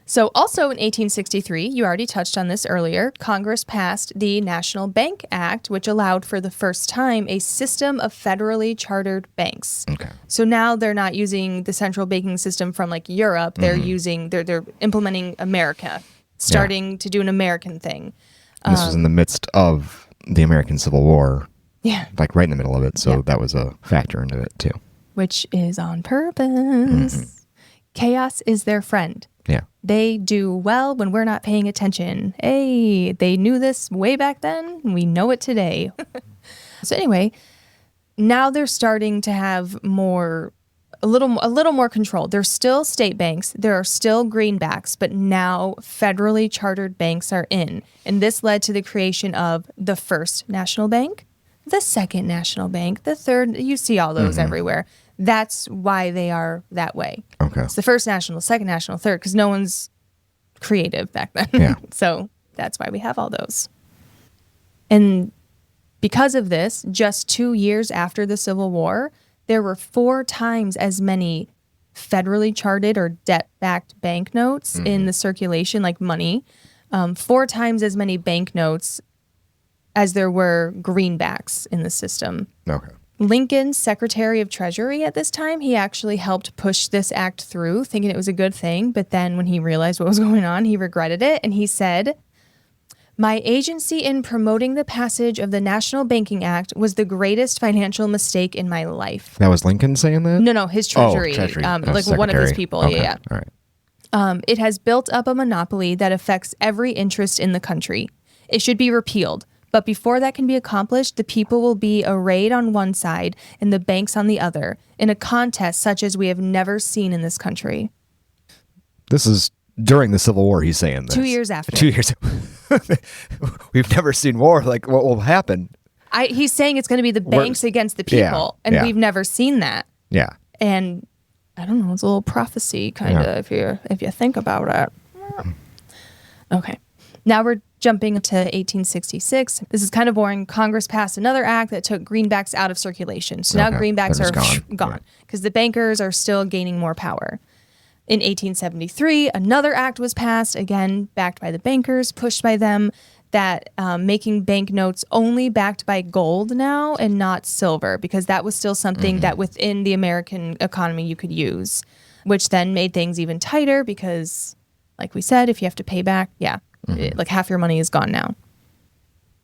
So also in 1863, you already touched on this earlier, Congress passed the National Bank Act, which allowed for the first time a system of federally chartered banks. Okay. So now they're not using the central banking system from like Europe. They're using, they're implementing America, starting to do an American thing. This was in the midst of the American Civil War. Yeah. Like right in the middle of it. So that was a factor into it too. Which is on purpose. Chaos is their friend. Yeah. They do well when we're not paying attention. Hey, they knew this way back then. We know it today. So anyway, now they're starting to have a little more control. There's still state banks. There are still greenbacks, but now federally chartered banks are in. And this led to the creation of the First National Bank, the Second National Bank, the Third. You see all those everywhere. That's why they are that way. Okay. It's the First National, Second National, Third, because no one's creative back then. Yeah. So that's why we have all those. And because of this, just 2 years after the Civil War, there were 4 times as many federally chartered or debt-backed banknotes in the circulation, like money. 4 times as many banknotes as there were greenbacks in the system. Okay. Lincoln's Secretary of Treasury at this time, he actually helped push this act through, thinking it was a good thing. But then when he realized what was going on, he regretted it. And he said, "My agency in promoting the passage of the National Banking Act was the greatest financial mistake in my life." That was Lincoln saying that? No, his Treasury. Oh, Treasury. Like one of his people. Okay. Yeah. All right. It has built up a monopoly that affects every interest in the country. It should be repealed. But before that can be accomplished, the people will be arrayed on one side and the banks on the other, in a contest such as we have never seen in this country. This is during the Civil War, he's saying this. 2 years after. 2 years. We've never seen war. Like, what will happen? He's saying it's going to be the banks against the people, and we've never seen that. Yeah. And I don't know, it's a little prophecy, kind of, if you think about it. Okay. Now we're jumping to 1866. This is kind of boring. Congress passed another act that took greenbacks out of circulation. So now greenbacks are gone because the bankers are still gaining more power. In 1873, another act was passed, again, backed by the bankers, pushed by them, that making banknotes only backed by gold now and not silver, because that was still something that within the American economy you could use, which then made things even tighter because, like we said, if you have to pay back, like half your money is gone now.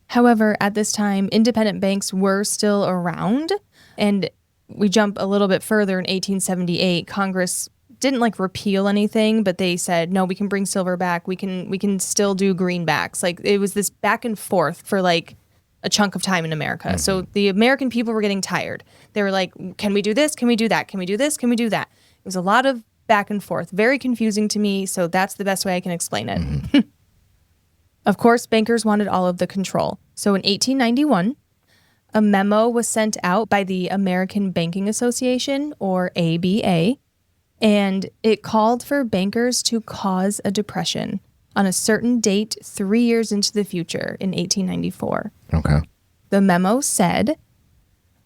However, at this time, independent banks were still around, and we jump a little bit further in 1878, Congress didn't like repeal anything, but they said, no, we can bring silver back. We can still do greenbacks. Like it was this back and forth for like a chunk of time in America. So the American people were getting tired. They were like, can we do this? Can we do that? Can we do this? Can we do that? It was a lot of back and forth, very confusing to me. So that's the best way I can explain it. Of course, bankers wanted all of the control. So in 1891, a memo was sent out by the American Banking Association, or ABA, and it called for bankers to cause a depression on a certain date 3 years into the future in 1894. Okay. The memo said,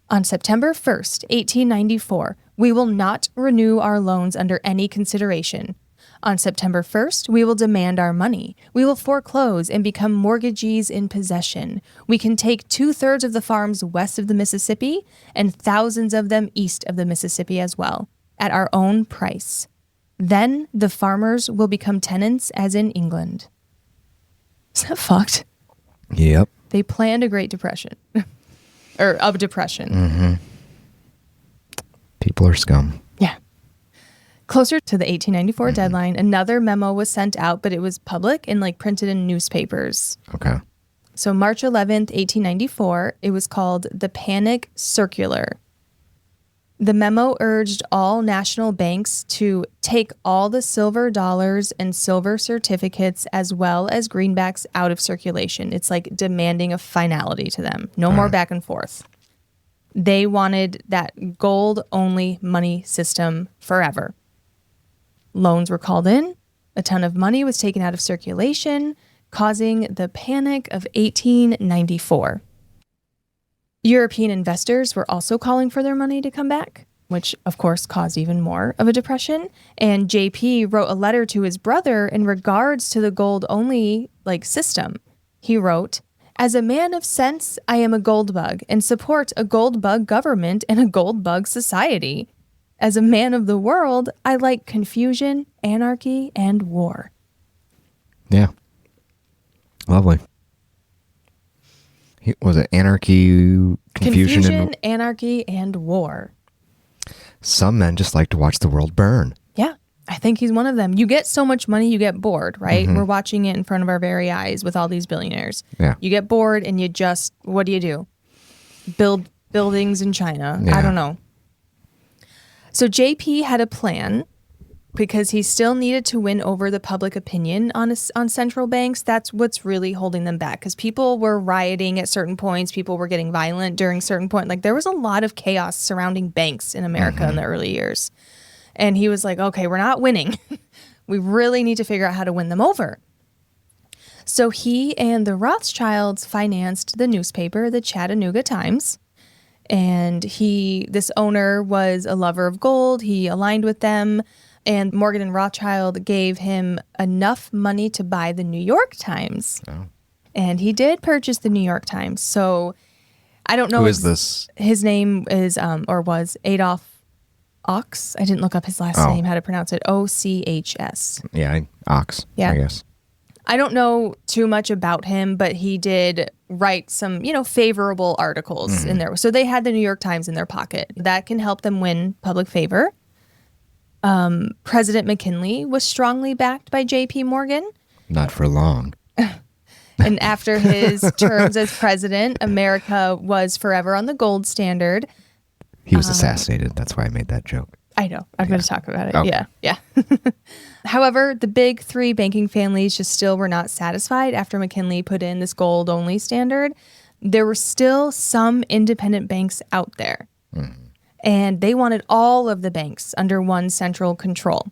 on September 1st, 1894, we will not renew our loans under any consideration. On September 1st, we will demand our money. We will foreclose and become mortgagees in possession. We can take 2/3 of the farms west of the Mississippi and thousands of them east of the Mississippi as well, at our own price. Then the farmers will become tenants as in England. Is that fucked? Yep. They planned a Great Depression. Or of depression. People are scum. Yeah. Closer to the 1894 deadline, another memo was sent out, but it was public and like printed in newspapers. Okay. So March 11th, 1894, it was called the Panic Circular. The memo urged all national banks to take all the silver dollars and silver certificates as well as greenbacks out of circulation. It's like demanding a finality to them. No more back and forth. They wanted that gold-only money system forever. Loans were called in. A ton of money was taken out of circulation, causing the Panic of 1894. European investors were also calling for their money to come back, which of course caused even more of a depression. And JP wrote a letter to his brother in regards to the gold-only system. He wrote, "As a man of sense, I am a gold bug and support a gold bug government and a gold bug society. As a man of the world, I like confusion, anarchy, and war." Yeah. Lovely. Was it anarchy, confusion, anarchy, and war? Some men just like to watch the world burn. Yeah, I think he's one of them. You get so much money, you get bored, right? We're watching it in front of our very eyes with all these billionaires. Yeah. You get bored and you just, what do? Build buildings in China. Yeah. I don't know. So JP had a plan because he still needed to win over the public opinion on central banks. That's what's really holding them back, because people were rioting at certain points. People were getting violent during certain points. Like there was a lot of chaos surrounding banks in America in the early years. And he was like, okay, we're not winning. We really need to figure out how to win them over. So he and the Rothschilds financed the newspaper, the Chattanooga Times. And this owner was a lover of gold. He aligned with them. And Morgan and Rothschild gave him enough money to buy the New York Times. Oh. And he did purchase the New York Times. So I don't know. Who is this? His name is, or was, Adolf Ochs. I didn't look up his last name, how to pronounce it. Ochs. Yeah, Ox, Yeah. I guess. I don't know too much about him, but he did write some, favorable articles in there. So they had the New York Times in their pocket. That can help them win public favor. President McKinley was strongly backed by J.P. Morgan. Not for long. And after his terms as president, America was forever on the gold standard. He was assassinated. That's why I made that joke. I know. I'm going to talk about it. Okay. Yeah. However, the big three banking families just still were not satisfied after McKinley put in this gold-only standard. There were still some independent banks out there. And they wanted all of the banks under one central control.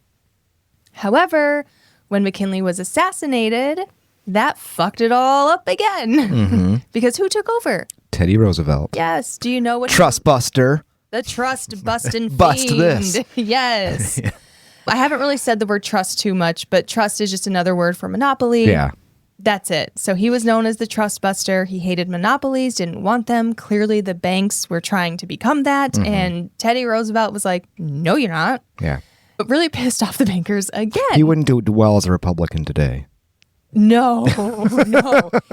However, when McKinley was assassinated, that fucked it all up again. Because who took over? Teddy Roosevelt. Yes. Do you know what? Trust buster. The trust busting fiend. Bust this. Yes. I haven't really said the word trust too much, but trust is just another word for monopoly. Yeah. That's it. So he was known as the trust buster. He hated monopolies, didn't want them. Clearly the banks were trying to become that. And Teddy Roosevelt was like, no, you're not. Yeah. But really pissed off the bankers again. He wouldn't do well as a Republican today. No.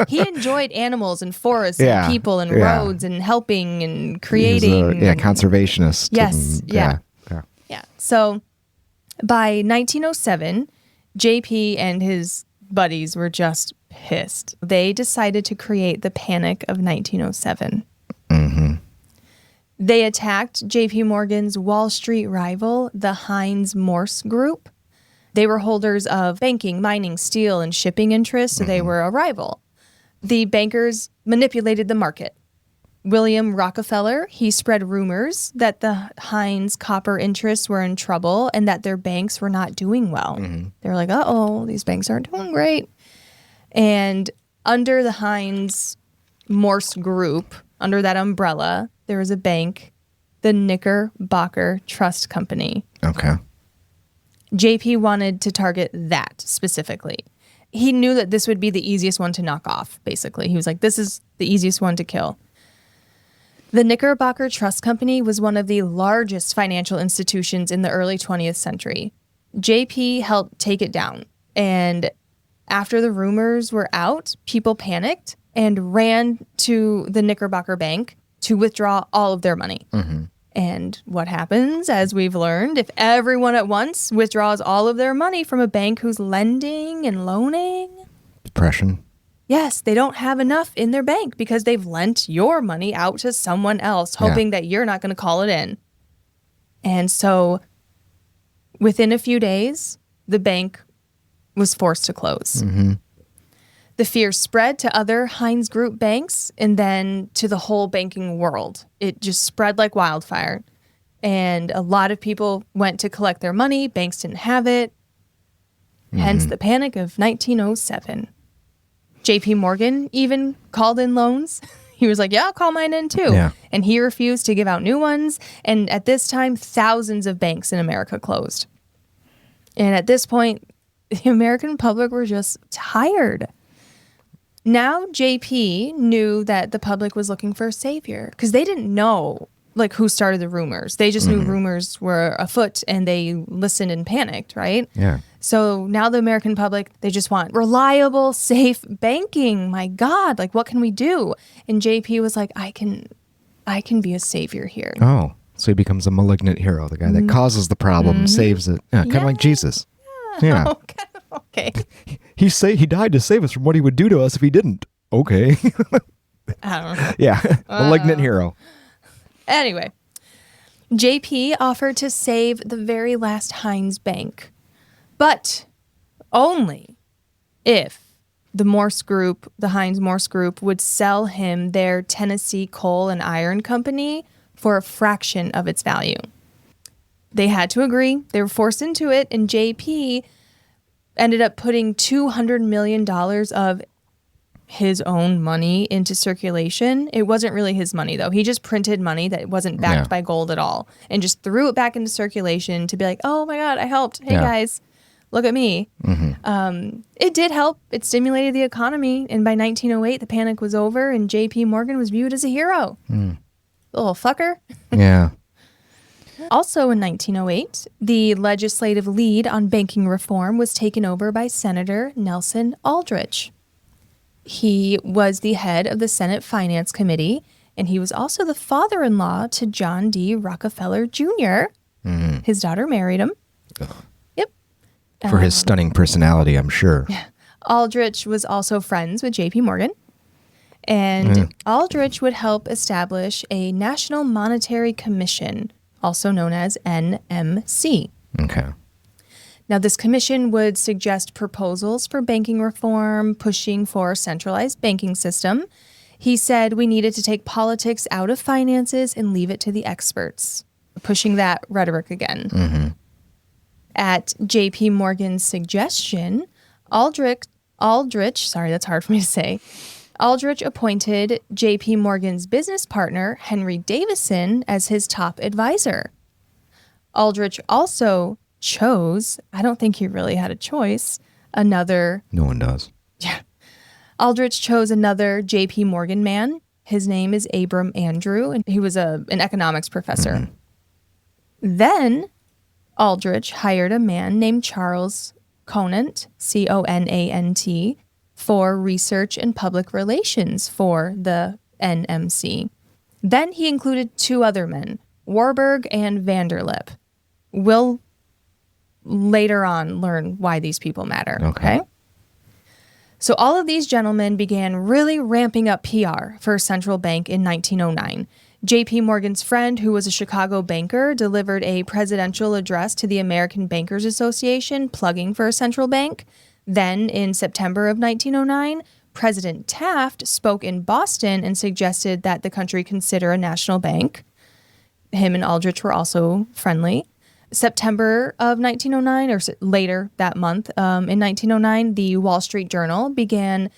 He enjoyed animals and forests and people and roads and helping and creating. He was conservationist. Yes. And, Yeah. So by 1907, JP and his buddies were just pissed. They decided to create the Panic of 1907. They attacked JP Morgan's Wall Street rival, the Heinz Morse Group. They were holders of banking, mining, steel, and shipping interests, so they were a rival. The bankers manipulated the market. William Rockefeller, he spread rumors that the Heinz copper interests were in trouble and that their banks were not doing well. They were like, uh-oh, these banks aren't doing great. And under the Heinz Morse Group, under that umbrella, there was a bank, the Knickerbocker Trust Company. Okay. JP wanted to target that specifically. He knew that this would be the easiest one to knock off, basically. He was like, this is the easiest one to kill. The Knickerbocker Trust Company was one of the largest financial institutions in the early 20th century. JP helped take it down. And after the rumors were out, people panicked and ran to the Knickerbocker Bank to withdraw all of their money. And what happens, as we've learned, if everyone at once withdraws all of their money from a bank who's lending and loaning? Depression. Yes, they don't have enough in their bank because they've lent your money out to someone else, hoping that you're not going to call it in. And so within a few days, the bank was forced to close. The fear spread to other Heinz Group banks and then to the whole banking world. It just spread like wildfire. And a lot of people went to collect their money. Banks didn't have it. Hence the Panic of 1907. JP Morgan even called in loans. He was like, yeah, I'll call mine in too. Yeah. And he refused to give out new ones. And at this time, thousands of banks in America closed. And at this point, the American public were just tired. Now JP knew that the public was looking for a savior because they didn't know who started the rumors. They just knew rumors were afoot and they listened and panicked, right? Yeah. So now the American public, they just want reliable, safe banking. My God, what can we do? And JP was like, I can be a savior here. Oh, so he becomes a malignant hero, the guy that causes the problem, saves it. Yeah, kind of like Jesus. Yeah. Okay. He died to save us from what he would do to us if he didn't. Okay. I don't know. Yeah. Malignant hero. Anyway, JP offered to save the very last Heinz bank, but only if the Heinz Morse Group, would sell him their Tennessee Coal and Iron Company for a fraction of its value. They had to agree. They were forced into it, and JP ended up putting $200 million of his own money into circulation. It wasn't really his money, though. He just printed money that wasn't backed by gold at all and just threw it back into circulation to be like, oh my God, I helped. Hey, guys, Look at me. It did help. It stimulated the economy. And by 1908, the panic was over and J.P. Morgan was viewed as a hero. Little fucker. Yeah. Also in 1908, the legislative lead on banking reform was taken over by Senator Nelson Aldrich. He was the head of the Senate Finance Committee, and he was also the father-in-law to John D. Rockefeller Jr. His daughter married him. Yep. For his stunning personality, I'm sure. Aldrich was also friends with J.P. Morgan. And Aldrich would help establish a National Monetary Commission, also known as NMC. Okay. Now, this commission would suggest proposals for banking reform, pushing for a centralized banking system. He said we needed to take politics out of finances and leave it to the experts, pushing that rhetoric again. At J.P. Morgan's suggestion, Aldrich, sorry, that's hard for me to say, Aldrich appointed J.P. Morgan's business partner, Henry Davison, as his top advisor. Aldrich also chose, I don't think he really had a choice, another... No one does. Yeah. Aldrich chose another J.P. Morgan man. His name is Abram Andrew, and he was an economics professor. Then Aldrich hired a man named Charles Conant, C-O-N-A-N-T, for research and public relations for the NMC. Then he included two other men, Warburg and Vanderlip. We'll later on learn why these people matter. Okay? So all of these gentlemen began really ramping up PR for a central bank in 1909. J.P. Morgan's friend, who was a Chicago banker, delivered a presidential address to the American Bankers Association plugging for a central bank. Then, in September of 1909, President Taft spoke in Boston and suggested that the country consider a national bank. Him and Aldrich were also friendly. September of 1909, or later that month, in 1909, the Wall Street Journal began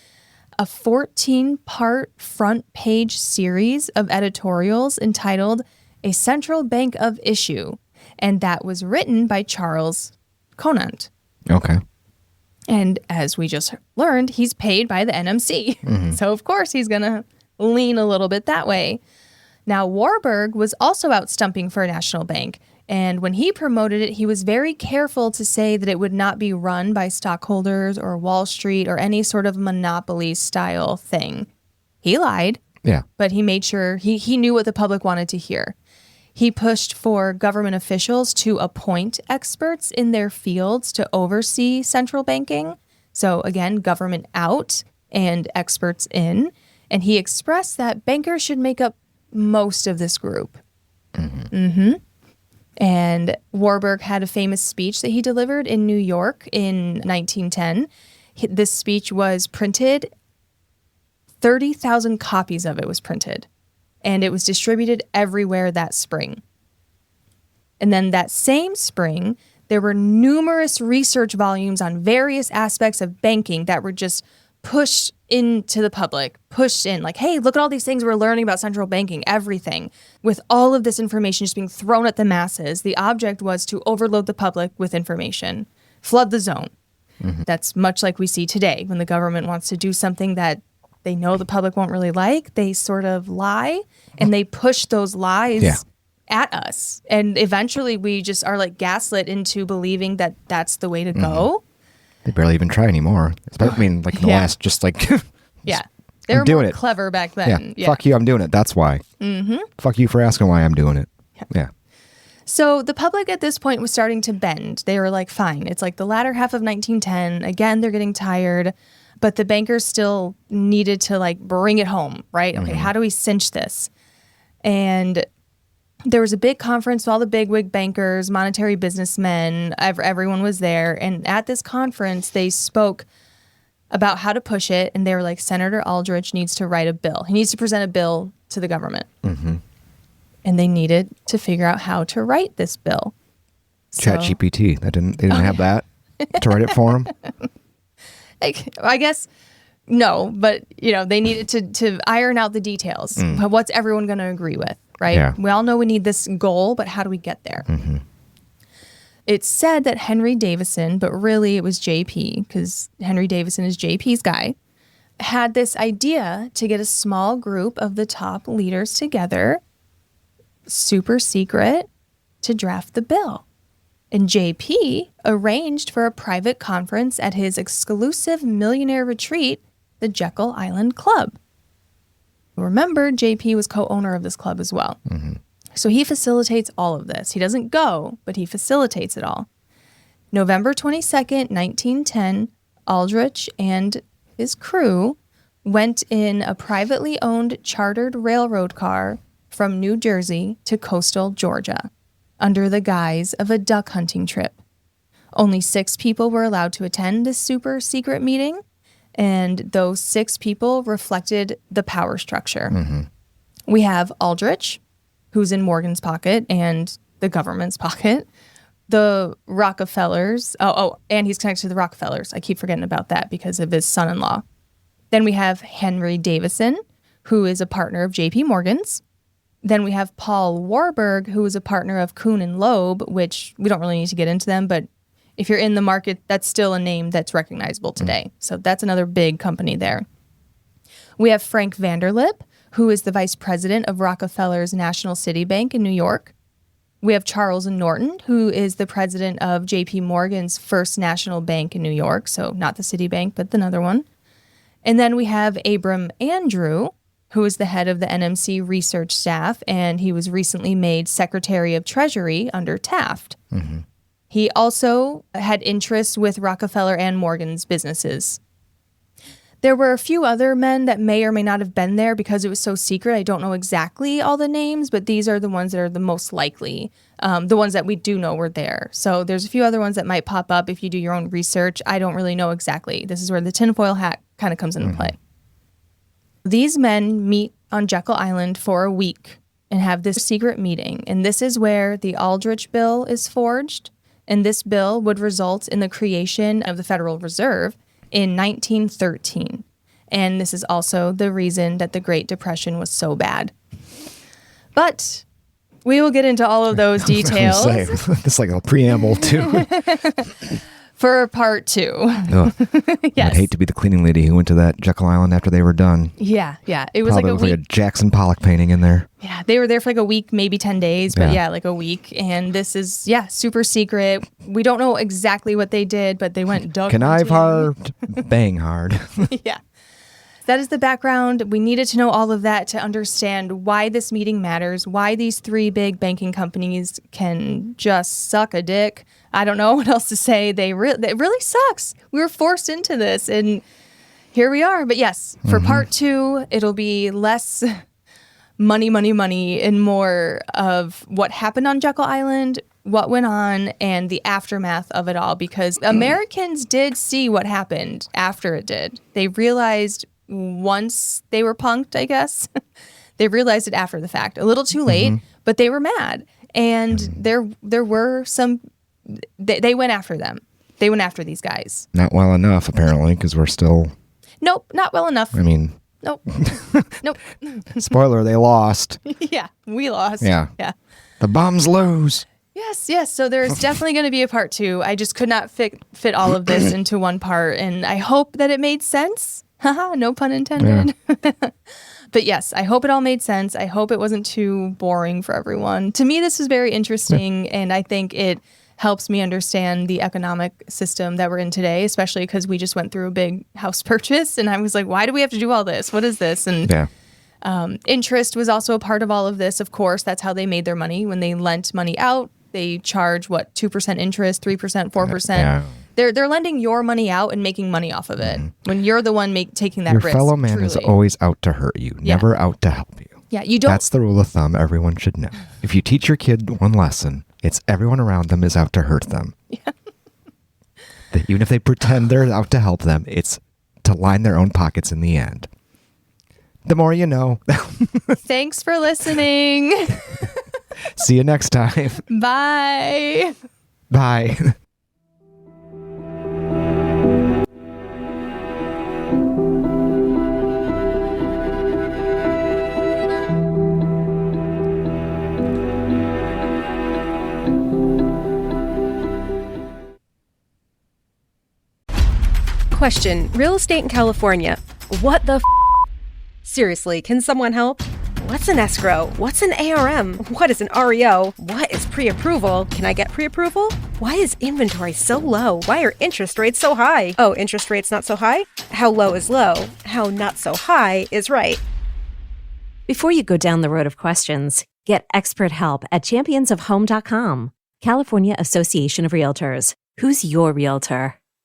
a 14-part front-page series of editorials entitled A Central Bank of Issue, and that was written by Charles Conant. Okay. And as we just learned, he's paid by the NMC. So, of course, he's going to lean a little bit that way. Now, Warburg was also out stumping for a national bank. And when he promoted it, he was very careful to say that it would not be run by stockholders or Wall Street or any sort of monopoly-style thing. He lied. Yeah. But he made sure he knew what the public wanted to hear. He pushed for government officials to appoint experts in their fields to oversee central banking. So again, government out and experts in. And he expressed that bankers should make up most of this group. And Warburg had a famous speech that he delivered in New York in 1910. This speech was printed. 30,000 copies of it was printed. And it was distributed everywhere that spring. And then that same spring, there were numerous research volumes on various aspects of banking that were just pushed into the public, pushed in, like, hey, look at all these things we're learning about central banking, everything. With all of this information just being thrown at the masses, the object was to overload the public with information, flood the zone. That's much like we see today when the government wants to do something that they know the public won't really like. They sort of lie, and they push those lies at us. And eventually we just are like gaslit into believing that that's the way to go. They barely even try anymore. I mean, like in the last, just like... They were more clever back then. Fuck you, I'm doing it. That's why. Fuck you for asking why I'm doing it. Yeah. So the public at this point was starting to bend. They were like, fine. It's like the latter half of 1910. Again, they're getting tired. But the bankers still needed to like bring it home, right? Okay, how do we cinch this? And there was a big conference with all the bigwig bankers, monetary businessmen, everyone was there. And at this conference, they spoke about how to push it. And they were like, Senator Aldrich needs to write a bill. He needs to present a bill to the government. And they needed to figure out how to write this bill. ChatGPT, they didn't have that to write it for them? I guess no, but they needed to iron out the details. What's everyone going to agree with, right? Yeah. We all know we need this goal, but how do we get there? It's said that Henry Davison, but really it was JP, because Henry Davison is JP's guy, had this idea to get a small group of the top leaders together, super secret, to draft the bill. And JP arranged for a private conference at his exclusive millionaire retreat, the Jekyll Island Club. Remember, JP was co-owner of this club as well. Mm-hmm. So he facilitates all of this. He doesn't go, but he facilitates it all. November 22nd, 1910, Aldrich and his crew went in a privately owned chartered railroad car from New Jersey to coastal Georgia under the guise of a duck hunting trip. Only 6 people were allowed to attend this super secret meeting, and those 6 people reflected the power structure. Mm-hmm. We have Aldrich, who's in Morgan's pocket and the government's pocket. The Rockefellers. And he's connected to the Rockefellers. I keep forgetting about that because of his son-in-law. Then we have Henry Davison, who is a partner of J.P. Morgan's. Then we have Paul Warburg, who is a partner of Kuhn and Loeb, which we don't really need to get into them, but if you're in the market, that's still a name that's recognizable today. So that's another big company there. We have Frank Vanderlip, who is the vice president of Rockefeller's National City Bank in New York. We have Charles Norton, who is the president of J.P. Morgan's First National Bank in New York, so not the Citibank, but another one. And then we have Abram Andrew, who is the head of the NMC research staff, and he was recently made Secretary of Treasury under Taft. Mm-hmm. He also had interests with Rockefeller and Morgan's businesses. There were a few other men that may or may not have been there because it was so secret. I don't know exactly all the names, but these are the ones that are the most likely, the ones that we do know were there. So there's a few other ones that might pop up if you do your own research. I don't really know exactly. This is where the tinfoil hat kind of comes into play. These men meet on Jekyll Island for a week and have this secret meeting. And this is where the Aldrich Bill is forged. And this bill would result in the creation of the Federal Reserve in 1913. And this is also the reason that the Great Depression was so bad. But we will get into all of those details. It's like a preamble too. For part 2. Oh, Yes. I'd hate to be the cleaning lady who went to that Jekyll Island after they were done. Yeah. It was Probably like a week. like a Jackson Pollock painting in there. Yeah, they were there for like a week, maybe 10 days, but like a week. And this is, super secret. We don't know exactly what they did, but they went duck Connive hunting. hard, bang hard. Yeah. That is the background. We needed to know all of that to understand why this meeting matters, why these 3 big banking companies can just suck a dick. I don't know what else to say. It really sucks. We were forced into this, and here we are. But yes, for part 2, it'll be less money, and more of what happened on Jekyll Island, what went on, and the aftermath of it all, because Americans did see what happened after it did. They realized once they were punked, I guess. They realized it after the fact. A little too late, but they were mad. And there were some... They went after them. They went after these guys. Not well enough, apparently, because we're still... Nope, not well enough. I mean... Nope. Nope. Spoiler, they lost. Yeah, we lost. Yeah. The bums lose. Yes. So there's definitely going to be a part 2. I just could not fit all of this into one part, and I hope that it made sense. Haha, no pun intended. Yeah. But yes, I hope it all made sense. I hope it wasn't too boring for everyone. To me, this was very interesting, and I think it helps me understand the economic system that we're in today, especially because we just went through a big house purchase, and I was like, why do we have to do all this? What is this? And interest was also a part of all of this, of course. That's how they made their money. When they lent money out, they charge, 2% interest, 3%, 4%. Yeah. They're lending your money out and making money off of it when you're the one taking that risk. Your fellow man is always out to hurt you, never out to help you. Yeah, you don't. That's the rule of thumb everyone should know. If you teach your kid one lesson, it's everyone around them is out to hurt them. Yeah. Even if they pretend they're out to help them, it's to line their own pockets in the end. The more you know. Thanks for listening. See you next time. Bye. Bye. Question: real estate in California. What the Seriously, can someone help? What's an escrow? What's an ARM? What is an REO? What is pre-approval? Can I get pre-approval? Why is inventory so low? Why are interest rates so high? Oh, interest rates not so high? How low is low? How not so high is right? Before you go down the road of questions, get expert help at championsofhome.com. California Association of Realtors. Who's your realtor?